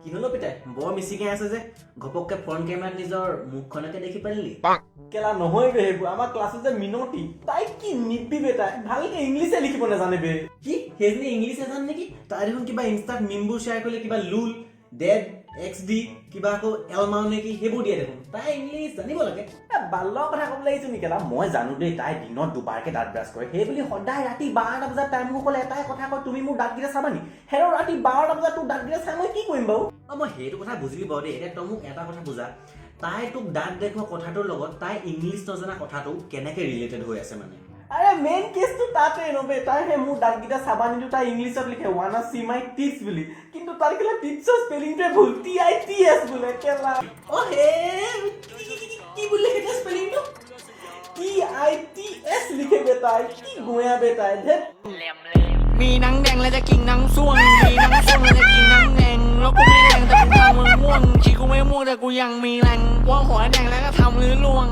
কি হলো পিতাই বৰ মিছিকে আছে যে ঘপককে ফ্ৰণ্ট কেমেৰাত নিজৰ মুখখনকে দেখি পাৰিলি কেলা নহয় বে সেইবোৰ আমাৰ ক্লাছত যে মিনতি তাই কি নিবি বে তাই ভালকে ইংলিছে লিখিব নাজানে বে কি সেইজনী ইংলিছ এজান নেকি তাই দেখোন কিবা ইনষ্টাত মিমবোৰ শ্বেয়াৰ কৰিলে কিবা লুল ডেড XD কিবা আকৌ এলমাও নেকি সেইবোৰ দিয়ে দেখোন তাই ইংলিছ জানিব লাগে বাল্যৰ কথা ক'বলৈ আহিছো নেকি কেলা মই জানো দেই তাই দিনত দুবাৰকে দাঁত ব্ৰাছ কৰে সেই বুলি সদায় ৰাতি 12টা বজাত তাই মোক ক'লে এটাই কথা কয় তুমি মোৰ দাঁতকেইটা চাবা নি হেৰ ৰাতি 12টা বজাত তোৰ দাঁতকেইটা চাই মই কি কৰিম বাৰু মই সেইটো কথা বুজিলি বাৰু দেই এতিয়া তই মোক এটা কথা বুজা তাই তোক দাঁত দেখুওৱা কথাটোৰ লগত তাই ইংলিছ নজনা কথাটো কেনেকে ৰিলেটেড হৈ আছে মানে আৰে মেইন কেসটো তাতে নবে তাই হে মোৰ দাঁতকেইটা চাবা নিদু তাই ইংলিছত লিখে wanna see my teeth বুলি কিন্তু তাৰ কেলা টিথছৰ স্পেলিংটো ভুল TITS বোলে কেলা ও হে কি বুলি এটা স্পেলিংটো TITS লিখে বে তাই কি গোয়া বে তাই ধেত มีหนังแดงและจะกินหนังส้วงมีหนังส้วงและจะกินหนังแดงแล้วกูไม่แดงแต่กูทำมึงม่วงชีกูไม่ม่วงแต่กูยังมีแรงว่าหัวแดงแล้วก็ทำหรือล่วง